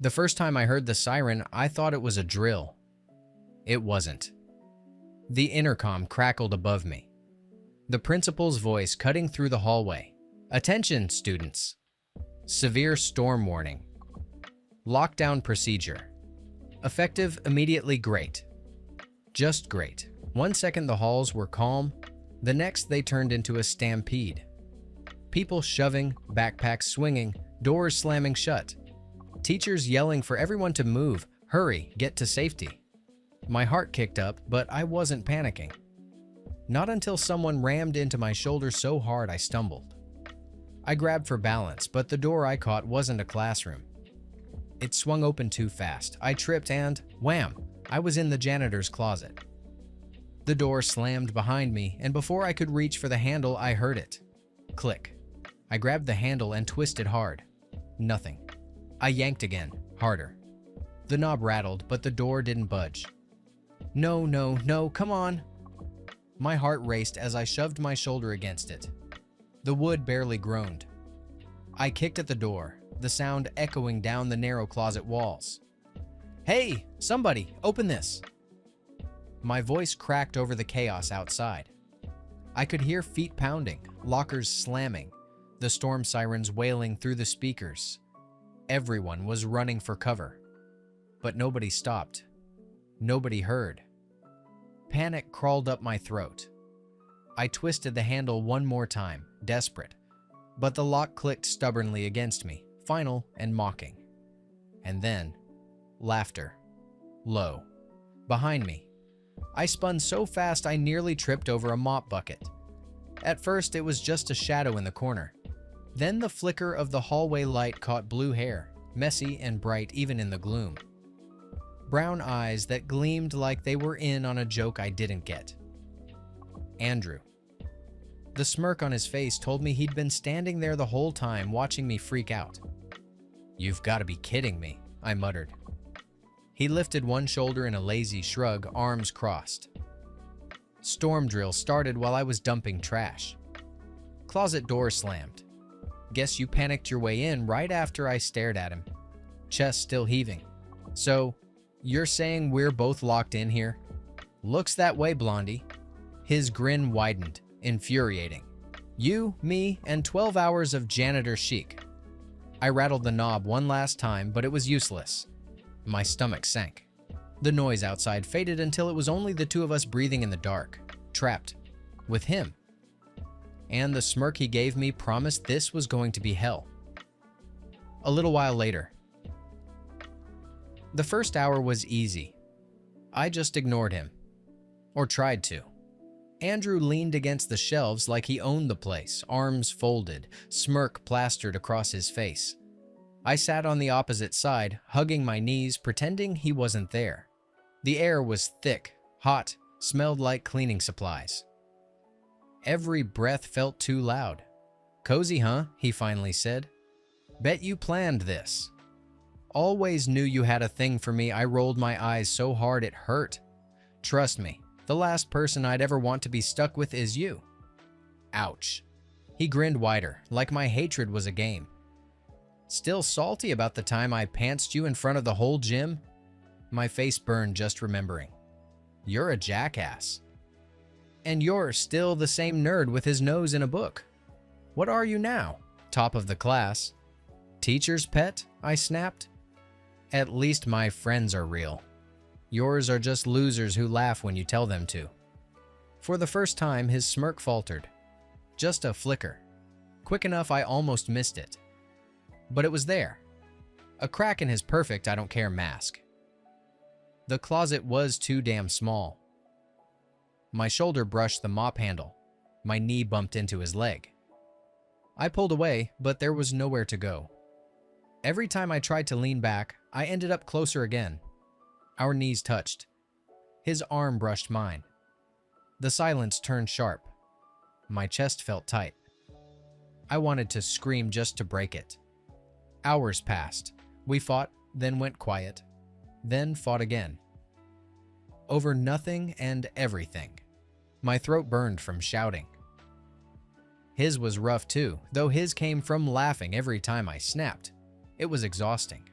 The first time I heard the siren, I thought it was a drill. It wasn't. The intercom crackled above me. The principal's voice cutting through the hallway. "Attention, students. Severe storm warning. Lockdown procedure. Effective immediately great. Just great." 1 second the halls were calm, the next they turned into a stampede. People shoving, backpacks swinging, doors slamming shut. Teachers yelling for everyone to move, hurry, get to safety. My heart kicked up, but I wasn't panicking. Not until someone rammed into my shoulder so hard I stumbled. I grabbed for balance, but the door I caught wasn't a classroom. It swung open too fast. I tripped and, wham, I was in the janitor's closet. The door slammed behind me, and before I could reach for the handle, I heard it. Click. I grabbed the handle and twisted hard. Nothing. I yanked again, harder. The knob rattled, but the door didn't budge. No, no, no, come on. My heart raced as I shoved my shoulder against it. The wood barely groaned. I kicked at the door, the sound echoing down the narrow closet walls. "Hey, somebody, open this!" My voice cracked over the chaos outside. I could hear feet pounding, lockers slamming, the storm sirens wailing through the speakers. Everyone was running for cover. But nobody stopped. Nobody heard. Panic crawled up my throat. I twisted the handle one more time, desperate. But the lock clicked stubbornly against me, final and mocking. And then, laughter. Low. Behind me. I spun so fast I nearly tripped over a mop bucket. At first, it was just a shadow in the corner. Then the flicker of the hallway light caught blue hair, messy and bright even in the gloom. Brown eyes that gleamed like they were in on a joke I didn't get. Andrew. The smirk on his face told me he'd been standing there the whole time watching me freak out. "You've got to be kidding me," I muttered. He lifted one shoulder in a lazy shrug, arms crossed. Storm drill started while I was dumping trash. Closet door slammed. Guess you panicked your way in right after I stared at him, chest still heaving. "So, you're saying we're both locked in here?" "Looks that way, Blondie." His grin widened, infuriating. "You, me, and 12 hours of janitor chic." I rattled the knob one last time, but it was useless. My stomach sank. The noise outside faded until it was only the two of us breathing in the dark, trapped, with him. And the smirk he gave me promised this was going to be hell. A little while later. The first hour was easy. I just ignored him. Or tried to. Andrew leaned against the shelves like he owned the place, arms folded, smirk plastered across his face. I sat on the opposite side, hugging my knees, pretending he wasn't there. The air was thick, hot, smelled like cleaning supplies. Every breath felt too loud. "Cozy, huh?" he finally said. "Bet you planned this." "Always knew you had a thing for me." I rolled my eyes so hard it hurt. "Trust me, the last person I'd ever want to be stuck with is you." Ouch. He grinned wider, like my hatred was a game. "Still salty about the time I pantsed you in front of the whole gym?" My face burned just remembering. "You're a jackass. And you're still the same nerd with his nose in a book. What are you now? Top of the class?" "Teacher's pet?" I snapped. "At least my friends are real. Yours are just losers who laugh when you tell them to." For the first time, his smirk faltered. Just a flicker. Quick enough I almost missed it. But it was there. A crack in his perfect I don't care mask. The closet was too damn small. My shoulder brushed the mop handle. My knee bumped into his leg. I pulled away, but there was nowhere to go. Every time I tried to lean back, I ended up closer again. Our knees touched. His arm brushed mine. The silence turned sharp. My chest felt tight. I wanted to scream just to break it. Hours passed. We fought, then went quiet, then fought again. Over nothing and everything. My throat burned from shouting. His was rough too, though his came from laughing every time I snapped. It was exhausting.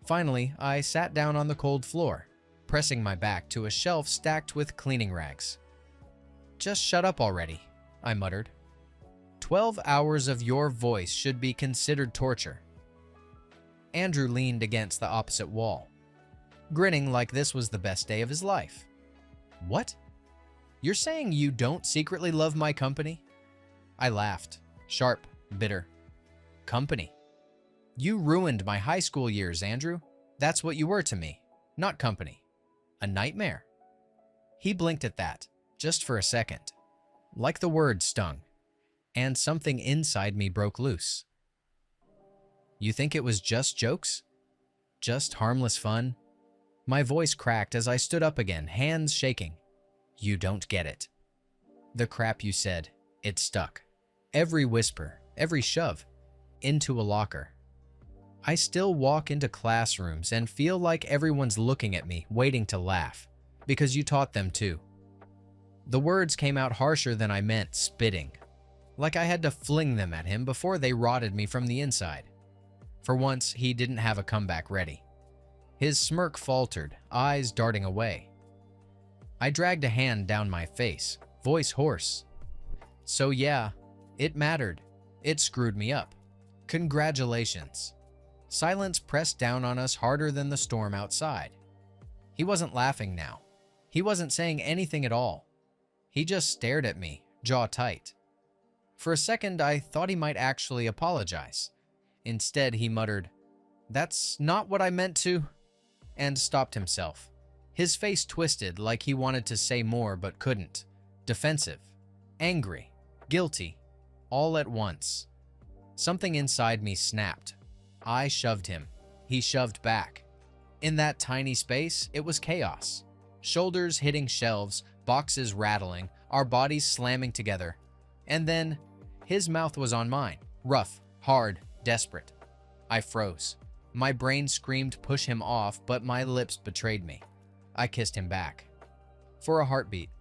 Finally, I sat down on the cold floor, pressing my back to a shelf stacked with cleaning rags. "Just shut up already," I muttered. 12 hours of your voice should be considered torture." Andrew leaned against the opposite wall, grinning like this was the best day of his life. "What? You're saying you don't secretly love my company?" I laughed, sharp, bitter. "Company? You ruined my high school years, Andrew. That's what you were to me, not company. A nightmare." He blinked at that, just for a second. Like the word stung, and something inside me broke loose. "You think it was just jokes? Just harmless fun?" My voice cracked as I stood up again, hands shaking. "You don't get it. The crap you said, it stuck. Every whisper, every shove, into a locker. I still walk into classrooms and feel like everyone's looking at me, waiting to laugh, because you taught them to." The words came out harsher than I meant, spitting, like I had to fling them at him before they rotted me from the inside. For once, he didn't have a comeback ready. His smirk faltered, eyes darting away. I dragged a hand down my face, voice hoarse. "So yeah, it mattered. It screwed me up. Congratulations." Silence pressed down on us harder than the storm outside. He wasn't laughing now. He wasn't saying anything at all. He just stared at me, jaw tight. For a second, I thought he might actually apologize. Instead, he muttered, "That's not what I meant to," and stopped himself. His face twisted like he wanted to say more but couldn't. Defensive, angry, guilty, all at once. Something inside me snapped. I shoved him. He shoved back. In that tiny space, it was chaos. Shoulders hitting shelves, boxes rattling, our bodies slamming together. And then, his mouth was on mine, rough, hard, desperate. I froze. My brain screamed push him off, but my lips betrayed me. I kissed him back. For a heartbeat.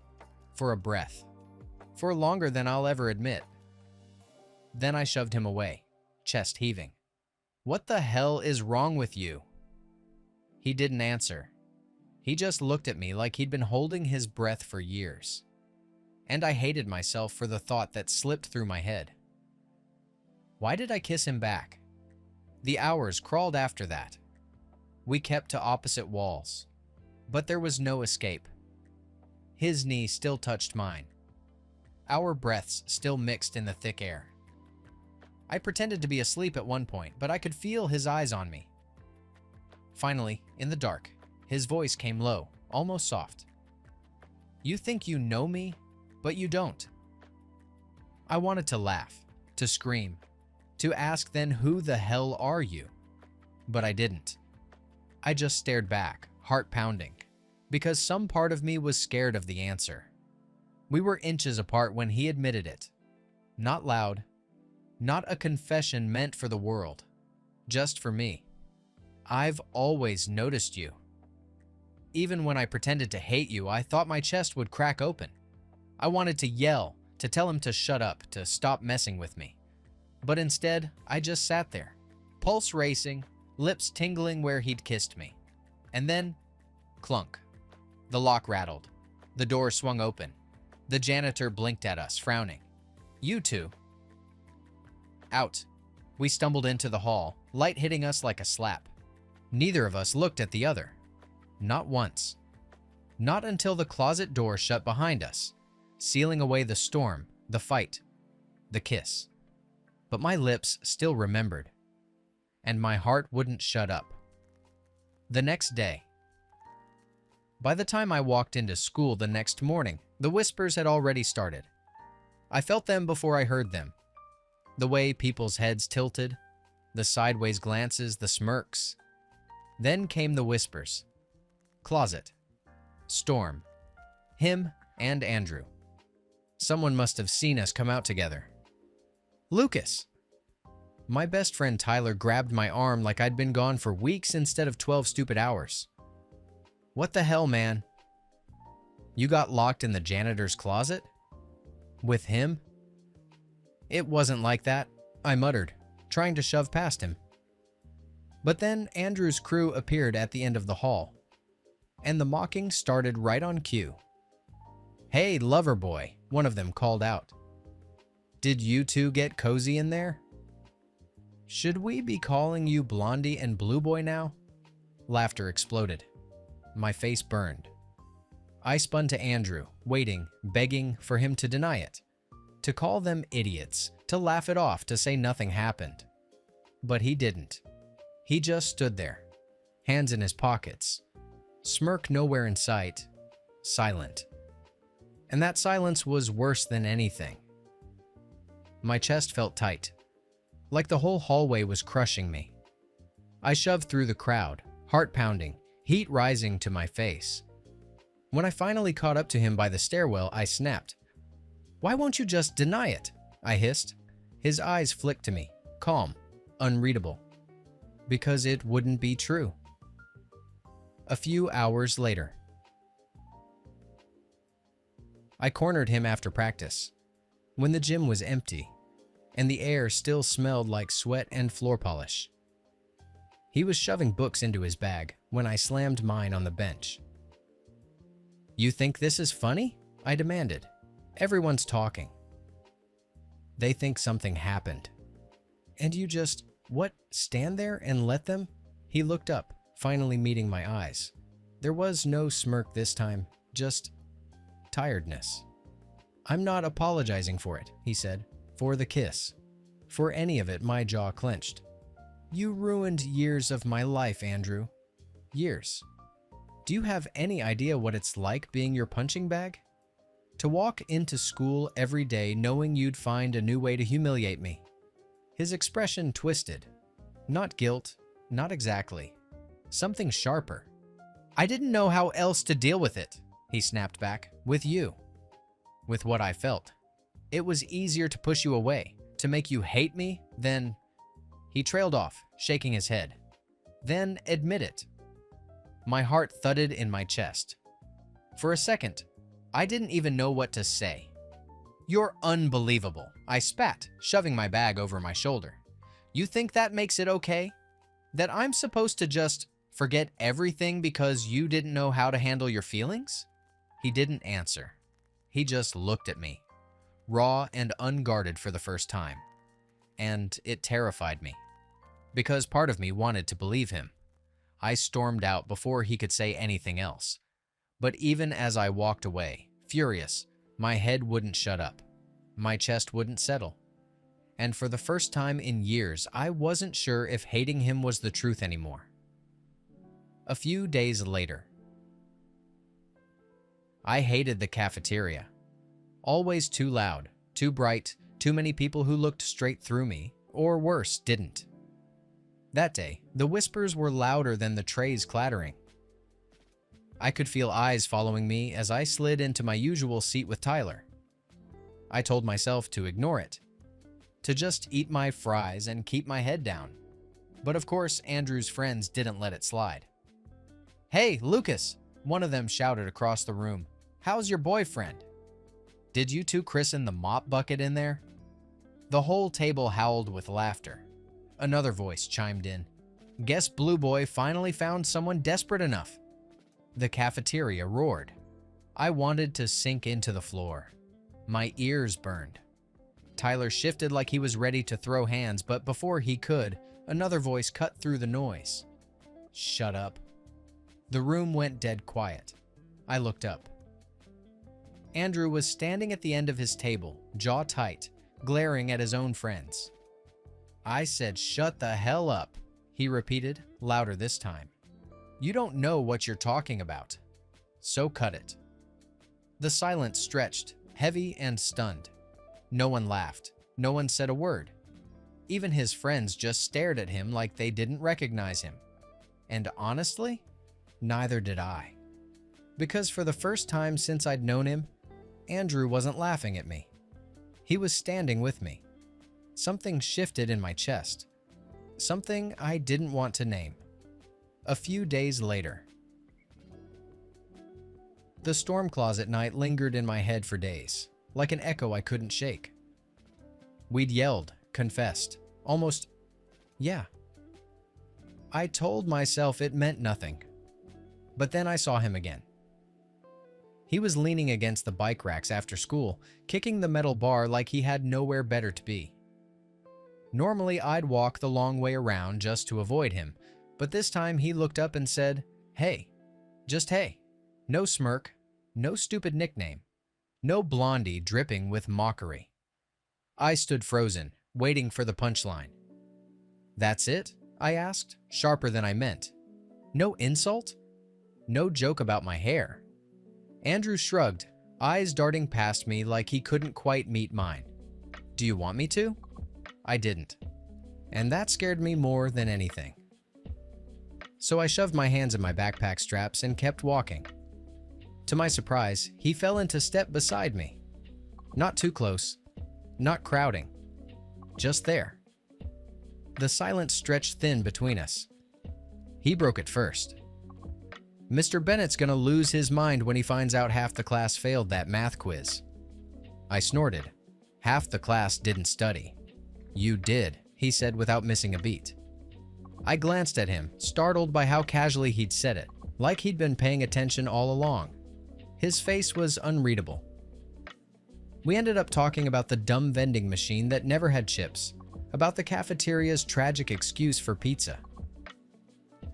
For a breath. For longer than I'll ever admit. Then I shoved him away, chest heaving. "What the hell is wrong with you?" He didn't answer. He just looked at me like he'd been holding his breath for years. And I hated myself for the thought that slipped through my head. Why did I kiss him back? The hours crawled after that. We kept to opposite walls. But there was no escape. His knee still touched mine. Our breaths still mixed in the thick air. I pretended to be asleep at one point, but I could feel his eyes on me. Finally, in the dark, his voice came low, almost soft. "You think you know me, but you don't." I wanted to laugh, to scream, to ask then, "Who the hell are you?" But I didn't. I just stared back, heart pounding, because some part of me was scared of the answer. We were inches apart when he admitted it. Not loud, not a confession meant for the world, just for me. "I've always noticed you. Even when I pretended to hate you, I thought my chest would crack open. I wanted to yell, to tell him to shut up, to stop messing with me. But instead, I just sat there, pulse racing, lips tingling where he'd kissed me. And then, clunk. The lock rattled. The door swung open. The janitor blinked at us, frowning. "You two." Out. We stumbled into the hall, light hitting us like a slap. Neither of us looked at the other. Not once. Not until the closet door shut behind us, sealing away the storm, the fight, the kiss. But my lips still remembered, and my heart wouldn't shut up. The next day. By the time I walked into school the next morning, the whispers had already started. I felt them before I heard them. The way people's heads tilted, the sideways glances, the smirks. Then came the whispers. Closet. Storm. Him and Andrew. Someone must have seen us come out together. Lucas. My best friend Tyler grabbed my arm like I'd been gone for weeks instead of 12 stupid hours. "What the hell, man? You got locked in the janitor's closet? With him?" "It wasn't like that," I muttered, trying to shove past him. But then Andrew's crew appeared at the end of the hall, and the mocking started right on cue. "Hey, lover boy," one of them called out. "Did you two get cozy in there? Should we be calling you Blondie and Blue Boy now?" Laughter exploded. My face burned. I spun to Andrew, waiting, begging for him to deny it, to call them idiots, to laugh it off, to say nothing happened. But he didn't. He just stood there, hands in his pockets, smirk nowhere in sight, silent. And that silence was worse than anything. My chest felt tight, like the whole hallway was crushing me. I shoved through the crowd, heart pounding, heat rising to my face. When I finally caught up to him by the stairwell, I snapped. "Why won't you just deny it?" I hissed. His eyes flicked to me, calm, unreadable. "Because it wouldn't be true." A few hours later, I cornered him after practice, when the gym was empty, and the air still smelled like sweat and floor polish. He was shoving books into his bag when I slammed mine on the bench. "You think this is funny?" I demanded. "Everyone's talking. They think something happened. And you just, stand there and let them?" He looked up, finally meeting my eyes. There was no smirk this time, just tiredness. "I'm not apologizing for it," he said. "For the kiss. For any of it." My jaw clenched. "You ruined years of my life, Andrew. Years. Do you have any idea what it's like being your punching bag? To walk into school every day knowing you'd find a new way to humiliate me." His expression twisted. Not guilt, not exactly. Something sharper. "I didn't know how else to deal with it," he snapped back. "With you. With what I felt. It was easier to push you away, to make you hate me, than..." He trailed off, shaking his head. "Then admit it." My heart thudded in my chest. For a second, I didn't even know what to say. "You're unbelievable," I spat, shoving my bag over my shoulder. "You think that makes it okay? That I'm supposed to just forget everything because you didn't know how to handle your feelings?" He didn't answer. He just looked at me, raw and unguarded for the first time. And it terrified me, because part of me wanted to believe him. I stormed out before he could say anything else. But even as I walked away, furious, my head wouldn't shut up. My chest wouldn't settle. And for the first time in years, I wasn't sure if hating him was the truth anymore. A few days later, I hated the cafeteria. Always too loud, too bright, too many people who looked straight through me, or worse, didn't. That day, the whispers were louder than the trays clattering. I could feel eyes following me as I slid into my usual seat with Tyler. I told myself to ignore it, to just eat my fries and keep my head down. But of course, Andrew's friends didn't let it slide. "Hey, Lucas," one of them shouted across the room. "How's your boyfriend? Did you two christen the mop bucket in there?" The whole table howled with laughter. Another voice chimed in. "Guess Blue Boy finally found someone desperate enough." The cafeteria roared. I wanted to sink into the floor. My ears burned. Tyler shifted like he was ready to throw hands, but before he could, another voice cut through the noise. "Shut up." The room went dead quiet. I looked up. Andrew was standing at the end of his table, jaw tight, glaring at his own friends. "I said shut the hell up," he repeated, louder this time. "You don't know what you're talking about. So cut it." The silence stretched, heavy and stunned. No one laughed. No one said a word. Even his friends just stared at him like they didn't recognize him. And honestly, neither did I. Because for the first time since I'd known him, Andrew wasn't laughing at me. He was standing with me. Something shifted in my chest. Something I didn't want to name. A few days later. The storm closet night lingered in my head for days, like an echo I couldn't shake. We'd yelled, confessed, almost, yeah. I told myself it meant nothing. But then I saw him again. He was leaning against the bike racks after school, kicking the metal bar like he had nowhere better to be. Normally, I'd walk the long way around just to avoid him, but this time he looked up and said, "Hey, just hey." No smirk, no stupid nickname, no blondie dripping with mockery. I stood frozen, waiting for the punchline. "That's it?" I asked, sharper than I meant. "No insult? No joke about my hair?" Andrew shrugged, eyes darting past me like he couldn't quite meet mine. "Do you want me to?" I didn't. And that scared me more than anything. So I shoved my hands in my backpack straps and kept walking. To my surprise, he fell into step beside me. Not too close, not crowding, just there. The silence stretched thin between us. He broke it first. "Mr. Bennett's gonna lose his mind when he finds out half the class failed that math quiz." I snorted. "Half the class didn't study." "You did," he said without missing a beat. I glanced at him, startled by how casually he'd said it, like he'd been paying attention all along. His face was unreadable. We ended up talking about the dumb vending machine that never had chips, about the cafeteria's tragic excuse for pizza.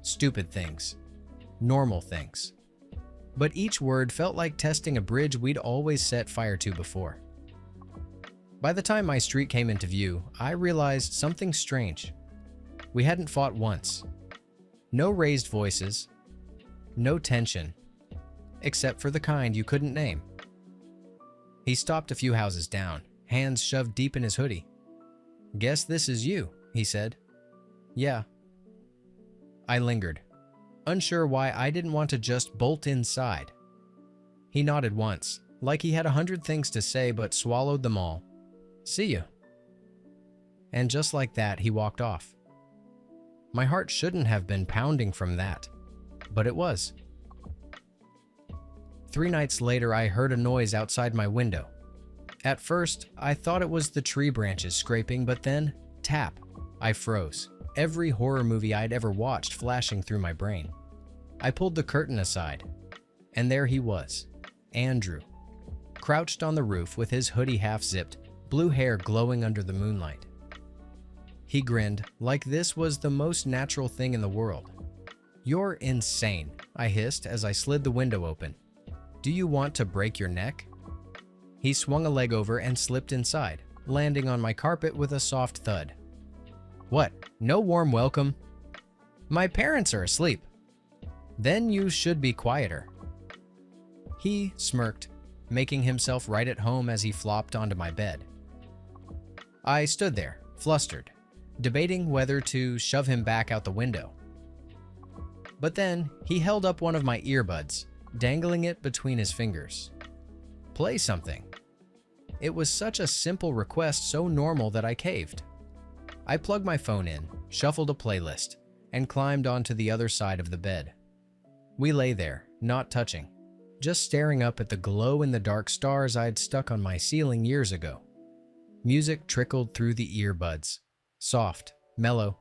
Stupid things. Normal things. But each word felt like testing a bridge we'd always set fire to before. By the time my street came into view, I realized something strange. We hadn't fought once. No raised voices. No tension. Except for the kind you couldn't name. He stopped a few houses down, hands shoved deep in his hoodie. "Guess this is you," he said. "Yeah." I lingered, unsure why I didn't want to just bolt inside. He nodded once, like he had 100 things to say but swallowed them all. "See you." And just like that, he walked off. My heart shouldn't have been pounding from that, but it was. 3 nights later, I heard a noise outside my window. At first, I thought it was the tree branches scraping, but then, tap. I froze, every horror movie I'd ever watched flashing through my brain. I pulled the curtain aside, and there he was, Andrew, crouched on the roof with his hoodie half-zipped, blue hair glowing under the moonlight. He grinned like this was the most natural thing in the world. "You're insane," I hissed as I slid the window open. "Do you want to break your neck?" He swung a leg over and slipped inside, landing on my carpet with a soft thud. "What? No warm welcome?" "My parents are asleep." "Then you should be quieter." He smirked, making himself right at home as he flopped onto my bed. I stood there, flustered, debating whether to shove him back out the window. But then he held up one of my earbuds, dangling it between his fingers. "Play something." It was such a simple request, so normal that I caved. I plugged my phone in, shuffled a playlist, and climbed onto the other side of the bed. We lay there, not touching, just staring up at the glow-in-the-dark stars I'd stuck on my ceiling years ago. Music trickled through the earbuds, soft, mellow,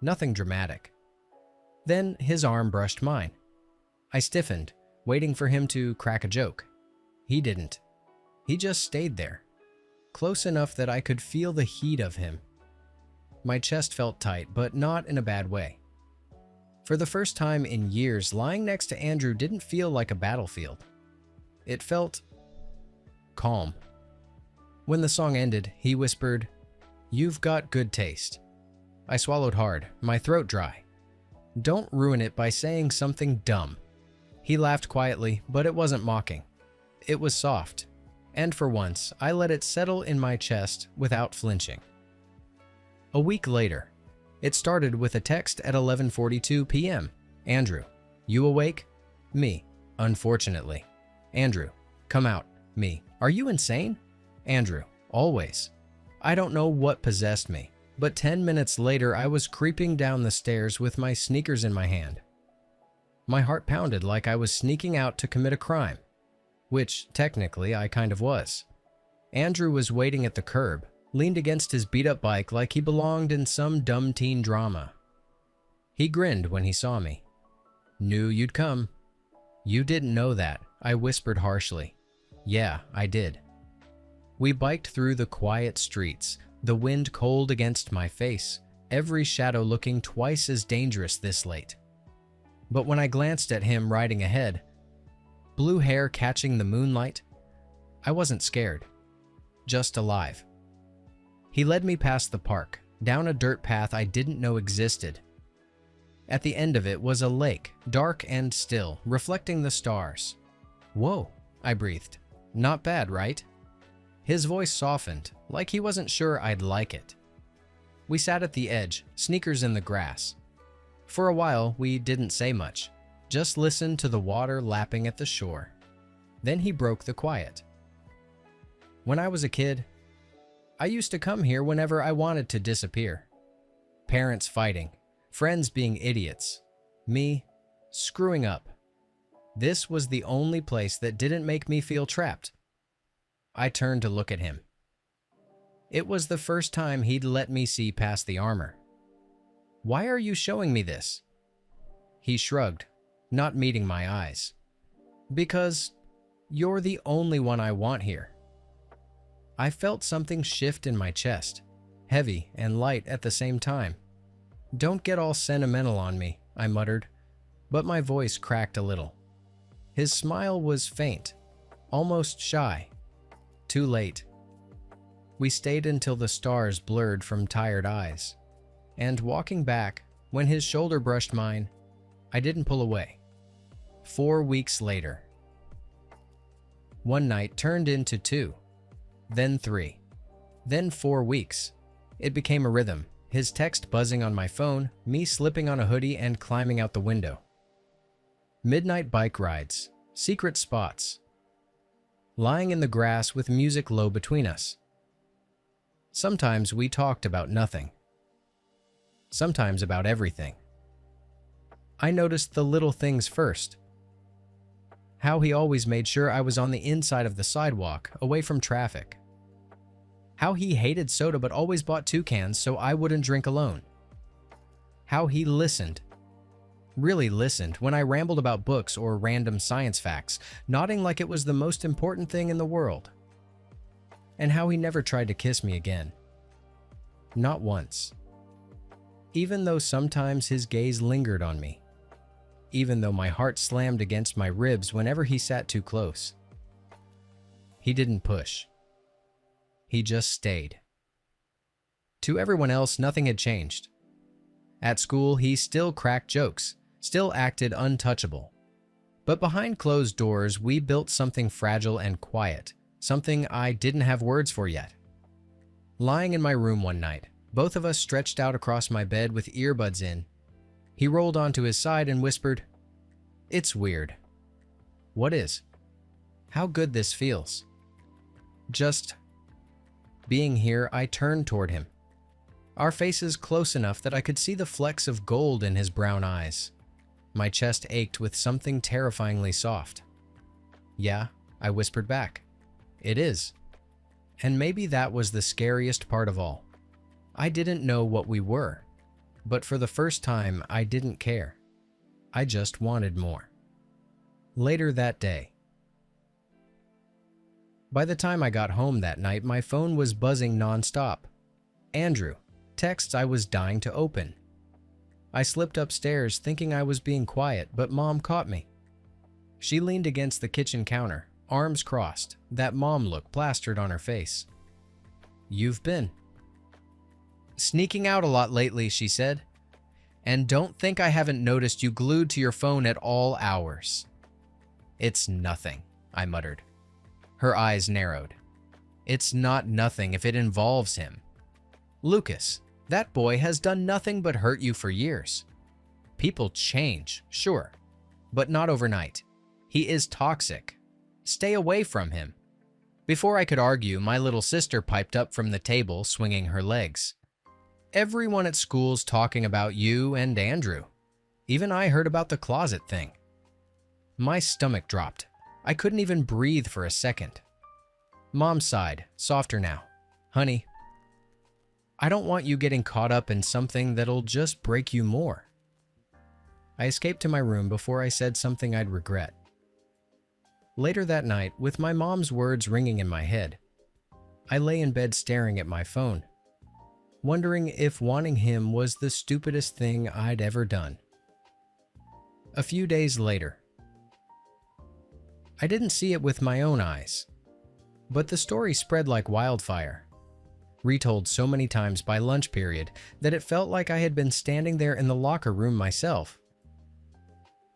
nothing dramatic. Then his arm brushed mine. I stiffened, waiting for him to crack a joke. He didn't. He just stayed there, close enough that I could feel the heat of him. My chest felt tight, but not in a bad way. For the first time in years, lying next to Andrew didn't feel like a battlefield. It felt calm. When the song ended, he whispered, "You've got good taste." I swallowed hard, my throat dry. "Don't ruin it by saying something dumb." He laughed quietly, but it wasn't mocking. It was soft, and for once, I let it settle in my chest without flinching. A week later, it started with a text at 11:42 p.m. "Andrew, you awake?" Me, unfortunately. "Andrew, come out." Me, "Are you insane?" Andrew, "Always." I don't know what possessed me, but 10 minutes later I was creeping down the stairs with my sneakers in my hand. My heart pounded like I was sneaking out to commit a crime, which technically I kind of was. Andrew was waiting at the curb, leaned against his beat-up bike like he belonged in some dumb teen drama. He grinned when he saw me. Knew you'd come. You didn't know that, I whispered harshly. Yeah, I did. We biked through the quiet streets, the wind cold against my face, every shadow looking twice as dangerous this late. But when I glanced at him riding ahead, blue hair catching the moonlight, I wasn't scared, just alive. He led me past the park, down a dirt path I didn't know existed. At the end of it was a lake, dark and still, reflecting the stars. Whoa, I breathed. Not bad, right? His voice softened, like he wasn't sure I'd like it. We sat at the edge, sneakers in the grass. For a while, we didn't say much, just listened to the water lapping at the shore. Then he broke the quiet. When I was a kid, I used to come here whenever I wanted to disappear. Parents fighting, friends being idiots, me screwing up. This was the only place that didn't make me feel trapped. I turned to look at him. It was the first time he'd let me see past the armor. Why are you showing me this? He shrugged, not meeting my eyes. Because you're the only one I want here. I felt something shift in my chest, heavy and light at the same time. Don't get all sentimental on me, I muttered, but my voice cracked a little. His smile was faint, almost shy. Too late. We stayed until the stars blurred from tired eyes, and walking back, when his shoulder brushed mine, I didn't pull away. 4 weeks later. One night turned into 2, then 3, then 4 weeks. It became a rhythm, his text buzzing on my phone, me slipping on a hoodie and climbing out the window. Midnight bike rides, secret spots. Lying in the grass with music low between us. Sometimes we talked about nothing. Sometimes about everything. I noticed the little things first. How he always made sure I was on the inside of the sidewalk, away from traffic. How he hated soda but always bought 2 cans so I wouldn't drink alone. How he listened. Really listened when I rambled about books or random science facts, nodding like it was the most important thing in the world. And how he never tried to kiss me again. Not once. Even though sometimes his gaze lingered on me. Even though my heart slammed against my ribs whenever he sat too close. He didn't push. He just stayed. To everyone else, nothing had changed. At school, he still cracked jokes, still acted untouchable. But behind closed doors, we built something fragile and quiet, something I didn't have words for yet. Lying in my room one night, both of us stretched out across my bed with earbuds in. He rolled onto his side and whispered, "It's weird." What is? How good this feels. Just being here, I turned toward him. Our faces close enough that I could see the flecks of gold in his brown eyes. My chest ached with something terrifyingly soft. "Yeah," I whispered back. "It is." And maybe that was the scariest part of all. I didn't know what we were, but for the first time, I didn't care. I just wanted more. Later that day. By the time I got home that night, my phone was buzzing nonstop. Andrew, texts I was dying to open. I slipped upstairs thinking I was being quiet, but Mom caught me. She leaned against the kitchen counter, arms crossed, that mom look plastered on her face. "You've been sneaking out a lot lately," she said. "And don't think I haven't noticed you glued to your phone at all hours." "It's nothing," I muttered. Her eyes narrowed. "It's not nothing if it involves him. Lucas, that boy has done nothing but hurt you for years. People change, sure, but not overnight. He is toxic. Stay away from him." Before I could argue, my little sister piped up from the table, swinging her legs. "Everyone at school's talking about you and Andrew. Even I heard about the closet thing." My stomach dropped. I couldn't even breathe for a second. Mom sighed, softer now. "Honey, I don't want you getting caught up in something that'll just break you more." I escaped to my room before I said something I'd regret. Later that night, with my mom's words ringing in my head, I lay in bed staring at my phone, wondering if wanting him was the stupidest thing I'd ever done. A few days later, I didn't see it with my own eyes, but the story spread like wildfire, retold so many times by lunch period that it felt like I had been standing there in the locker room myself.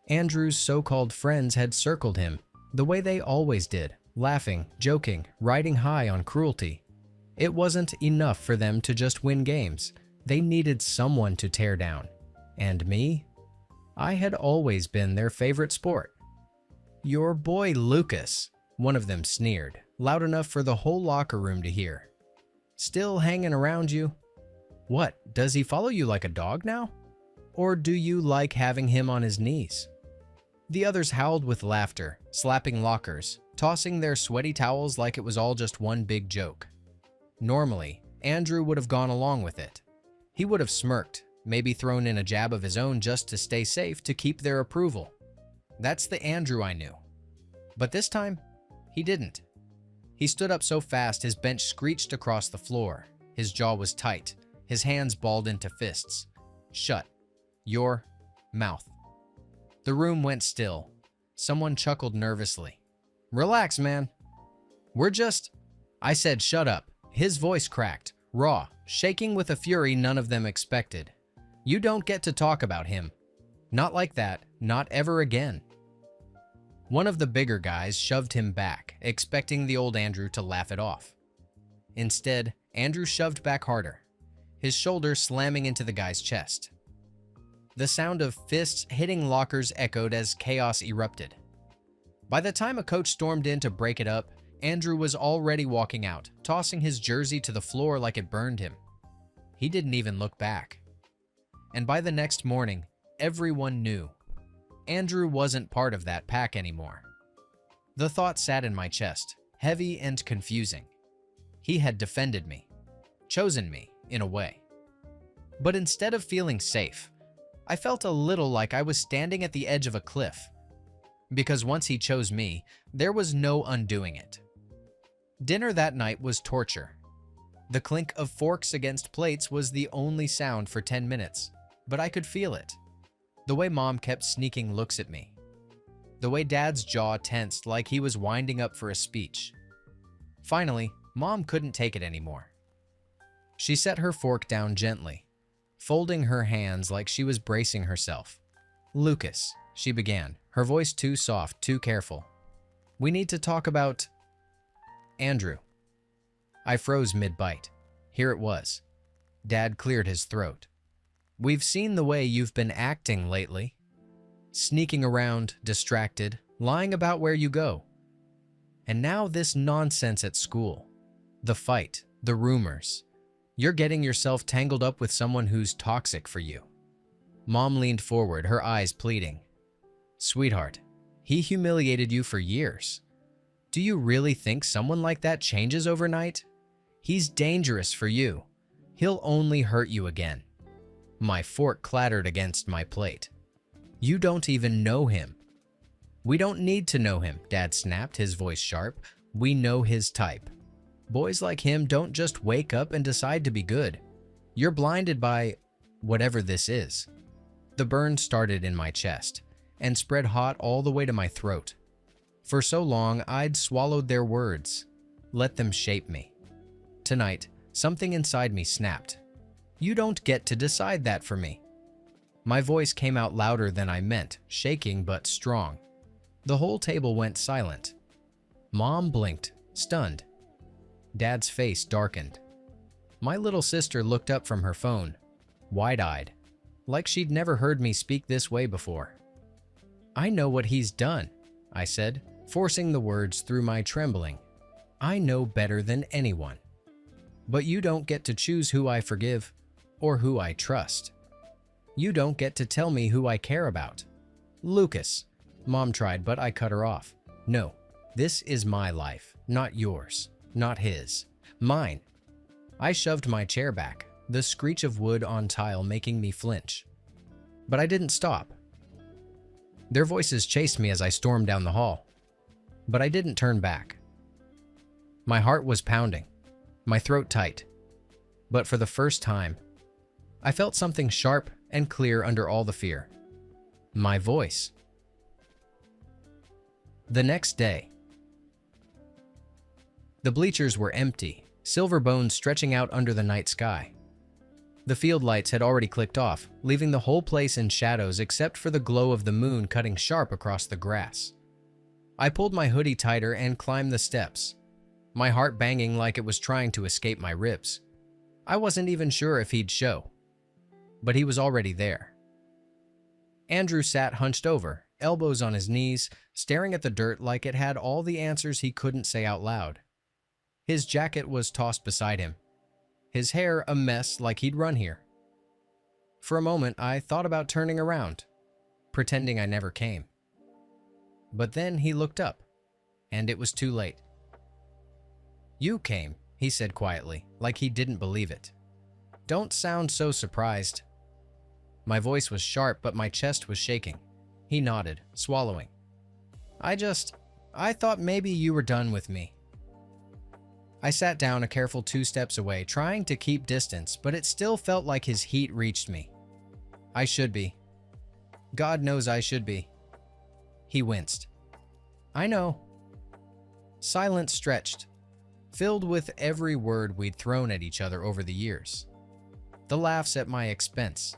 Andrew's so-called friends had circled him the way they always did, laughing, joking, riding high on cruelty. It wasn't enough for them to just win games. They needed someone to tear down. And me? I had always been their favorite sport. "Your boy Lucas," one of them sneered, loud enough for the whole locker room to hear. "Still hanging around you? What, does he follow you like a dog now? Or do you like having him on his knees?" The others howled with laughter, slapping lockers, tossing their sweaty towels like it was all just one big joke. Normally, Andrew would have gone along with it. He would have smirked, maybe thrown in a jab of his own just to stay safe to keep their approval. That's the Andrew I knew. But this time, he didn't. He stood up so fast his bench screeched across the floor. His jaw was tight, his hands balled into fists. "Shut your mouth." The room went still. Someone chuckled nervously. "Relax, man. We're just—" I said, "Shut up." His voice cracked, raw, shaking with a fury none of them expected. "You don't get to talk about him. Not like that, not ever again." One of the bigger guys shoved him back, expecting the old Andrew to laugh it off. Instead, Andrew shoved back harder, his shoulder slamming into the guy's chest. The sound of fists hitting lockers echoed as chaos erupted. By the time a coach stormed in to break it up, Andrew was already walking out, tossing his jersey to the floor like it burned him. He didn't even look back. And by the next morning, everyone knew. Andrew wasn't part of that pack anymore. The thought sat in my chest, heavy and confusing. He had defended me, chosen me, in a way. But instead of feeling safe, I felt a little like I was standing at the edge of a cliff. Because once he chose me, there was no undoing it. Dinner that night was torture. The clink of forks against plates was the only sound for 10 minutes, but I could feel it. The way Mom kept sneaking looks at me. The way Dad's jaw tensed like he was winding up for a speech. Finally, Mom couldn't take it anymore. She set her fork down gently, folding her hands like she was bracing herself. "Lucas," she began, her voice too soft, too careful. "We need to talk about Andrew." I froze mid-bite. Here it was. Dad cleared his throat. "We've seen the way you've been acting lately. Sneaking around, distracted, lying about where you go. And now this nonsense at school. The fight, the rumors. You're getting yourself tangled up with someone who's toxic for you." Mom leaned forward, her eyes pleading. "Sweetheart, he humiliated you for years. Do you really think someone like that changes overnight? He's dangerous for you. He'll only hurt you again." My fork clattered against my plate. "You don't even know him." "We don't need to know him," Dad snapped, his voice sharp. "We know his type. Boys like him don't just wake up and decide to be good. You're blinded by whatever this is." The burn started in my chest and spread hot all the way to my throat. For so long, I'd swallowed their words, let them shape me. Tonight, something inside me snapped. "You don't get to decide that for me." My voice came out louder than I meant, shaking but strong. The whole table went silent. Mom blinked, stunned. Dad's face darkened. My little sister looked up from her phone, wide-eyed, like she'd never heard me speak this way before. "I know what he's done," I said, forcing the words through my trembling. "I know better than anyone. But you don't get to choose who I forgive or who I trust. You don't get to tell me who I care about." "Lucas," Mom tried, but I cut her off. "No, this is my life, not yours, not his, mine." I shoved my chair back, the screech of wood on tile making me flinch. But I didn't stop. Their voices chased me as I stormed down the hall, but I didn't turn back. My heart was pounding, my throat tight, but for the first time, I felt something sharp and clear under all the fear. My voice. The next day, the bleachers were empty, silver bones stretching out under the night sky. The field lights had already clicked off, leaving the whole place in shadows except for the glow of the moon cutting sharp across the grass. I pulled my hoodie tighter and climbed the steps, my heart banging like it was trying to escape my ribs. I wasn't even sure if he'd show, but he was already there. Andrew sat hunched over, elbows on his knees, staring at the dirt like it had all the answers he couldn't say out loud. His jacket was tossed beside him, his hair a mess like he'd run here. For a moment, I thought about turning around, pretending I never came. But then he looked up, and it was too late. "You came," he said quietly, like he didn't believe it. "Don't sound so surprised." My voice was sharp, but my chest was shaking. He nodded, swallowing. I thought maybe you were done with me." I sat down a careful 2 steps away, trying to keep distance, but it still felt like his heat reached me. I should be. God knows I should be. He winced. "I know." Silence stretched, filled with every word we'd thrown at each other over the years. The laughs at my expense,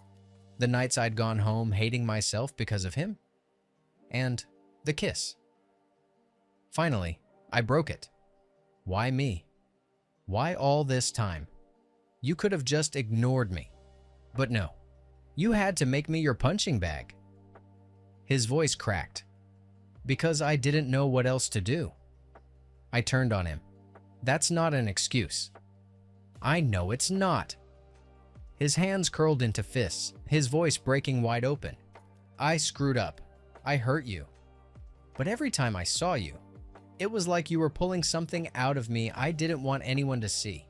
the nights I'd gone home hating myself because of him, and the kiss. Finally, I broke it. Why me? Why all this time? You could have just ignored me. But no, you had to make me your punching bag. His voice cracked. Because I didn't know what else to do. I turned on him. "That's not an excuse." "I know it's not." His hands curled into fists, his voice breaking wide open. "I screwed up. I hurt you. But every time I saw you, it was like you were pulling something out of me I didn't want anyone to see.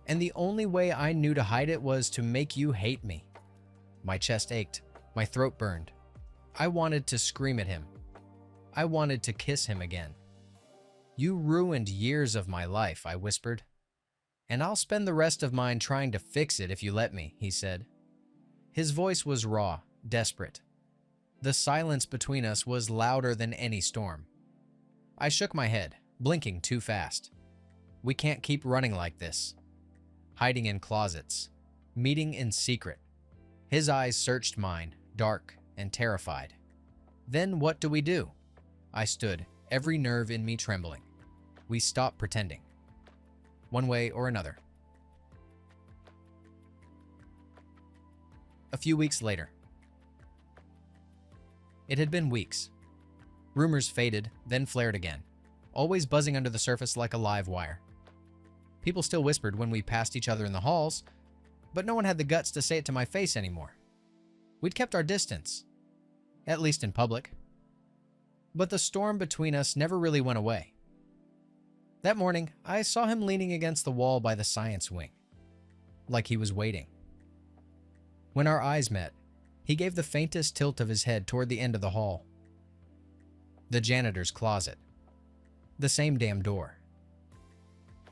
And the only way I knew to hide it was to make you hate me." My chest ached, my throat burned. I wanted to scream at him. I wanted to kiss him again. "You ruined years of my life," I whispered. "And I'll spend the rest of mine trying to fix it if you let me," he said. His voice was raw, desperate. The silence between us was louder than any storm. I shook my head, blinking too fast. We can't keep running like this. Hiding in closets, meeting in secret. His eyes searched mine, dark and terrified. "Then what do we do?" I stood, every nerve in me trembling. We stopped pretending. One way or another. A few weeks later. It had been weeks. Rumors faded, then flared again, always buzzing under the surface like a live wire. People still whispered when we passed each other in the halls, but no one had the guts to say it to my face anymore. We'd kept our distance, at least in public. But the storm between us never really went away. That morning, I saw him leaning against the wall by the science wing, like he was waiting. When our eyes met, he gave the faintest tilt of his head toward the end of the hall. The janitor's closet. The same damn door.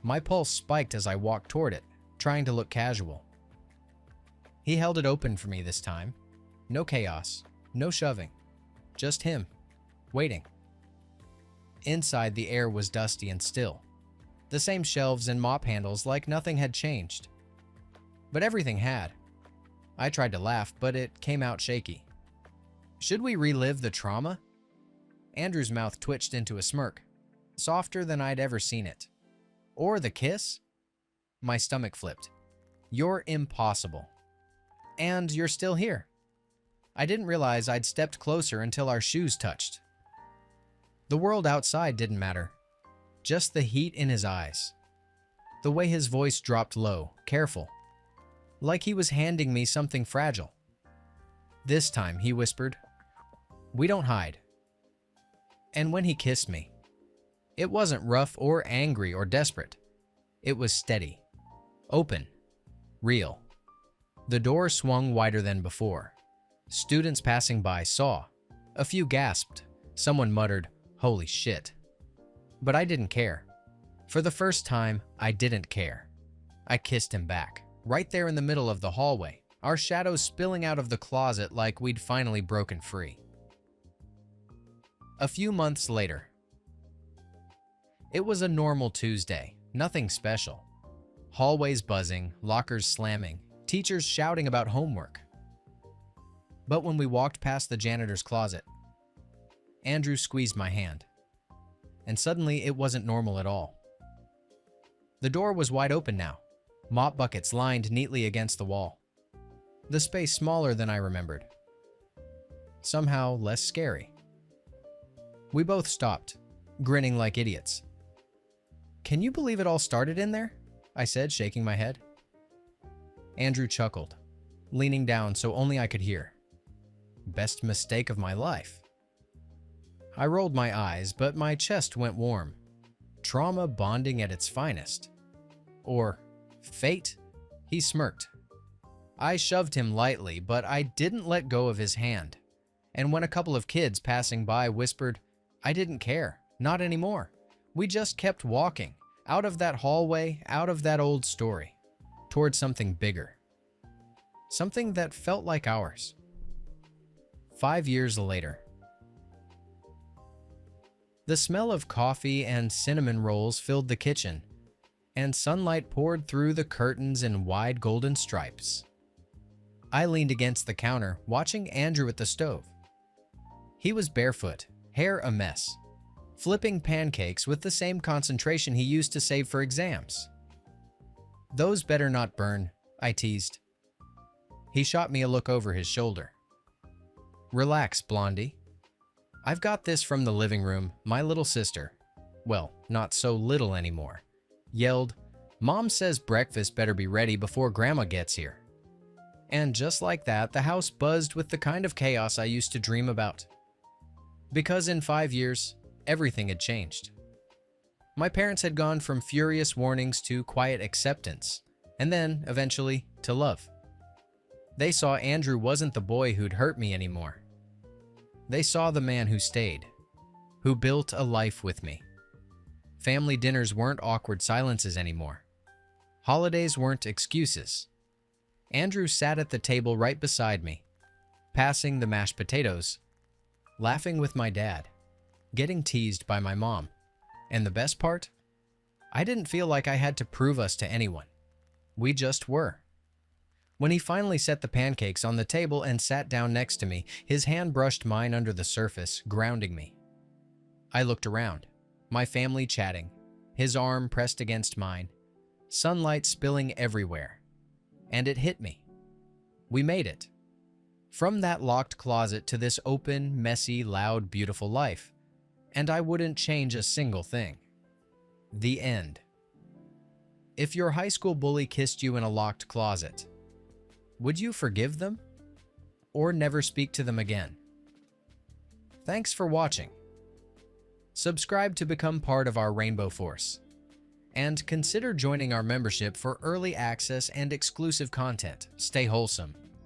My pulse spiked as I walked toward it, trying to look casual. He held it open for me this time. No chaos, no shoving. Just him, waiting. Inside, the air was dusty and still. The same shelves and mop handles like nothing had changed. But everything had. I tried to laugh, but it came out shaky. Should we relive the trauma? Andrew's mouth twitched into a smirk, softer than I'd ever seen it. Or the kiss? My stomach flipped. You're impossible. And you're still here. I didn't realize I'd stepped closer until our shoes touched. The world outside didn't matter. Just the heat in his eyes. The way his voice dropped low, careful. Like he was handing me something fragile. This time, he whispered, "We don't hide." And when he kissed me, it wasn't rough or angry or desperate. It was steady, open, real. The door swung wider than before. Students passing by saw, A few gasped. Someone muttered, "Holy shit." But I didn't care. For the first time, I didn't care. I kissed him back, right there in the middle of the hallway, our shadows spilling out of the closet like we'd finally broken free. A few months later. It was a normal Tuesday, nothing special. Hallways buzzing, lockers slamming, teachers shouting about homework. But when we walked past the janitor's closet, Andrew squeezed my hand. And suddenly it wasn't normal at all. The door was wide open now, mop buckets lined neatly against the wall. The space smaller than I remembered. Somehow less scary. We both stopped, grinning like idiots. "Can you believe it all started in there?" I said, shaking my head. Andrew chuckled, leaning down so only I could hear. Best mistake of my life. I rolled my eyes, but my chest went warm. Trauma bonding at its finest. Or fate? He smirked. I shoved him lightly, but I didn't let go of his hand. And when a couple of kids passing by whispered, I didn't care, not anymore. We just kept walking, out of that hallway, out of that old story, towards something bigger. Something that felt like ours. 5 years later. The smell of coffee and cinnamon rolls filled the kitchen, and sunlight poured through the curtains in wide golden stripes. I leaned against the counter, watching Andrew at the stove. He was barefoot, hair a mess, flipping pancakes with the same concentration he used to save for exams. "Those better not burn," I teased. He shot me a look over his shoulder. "Relax, Blondie. I've got this from the living room. My little sister, well, not so little anymore, yelled, 'Mom says breakfast better be ready before Grandma gets here.' And just like that, the house buzzed with the kind of chaos I used to dream about. Because in 5 years, everything had changed. My parents had gone from furious warnings to quiet acceptance, and then, eventually, to love. They saw Andrew wasn't the boy who'd hurt me anymore. They saw the man who stayed, who built a life with me. Family dinners weren't awkward silences anymore. Holidays weren't excuses. Andrew sat at the table right beside me, passing the mashed potatoes, laughing with my dad, getting teased by my mom. And the best part? I didn't feel like I had to prove us to anyone. We just were. When he finally set the pancakes on the table and sat down next to me, his hand brushed mine under the surface, grounding me. I looked around, my family chatting, his arm pressed against mine, sunlight spilling everywhere. And it hit me. We made it. From that locked closet to this open, messy, loud, beautiful life. And I wouldn't change a single thing. The end. If your high school bully kissed you in a locked closet, would you forgive them? Or never speak to them again? Thanks for watching. Subscribe to become part of our Rainbow Force. And consider joining our membership for early access and exclusive content. Stay wholesome.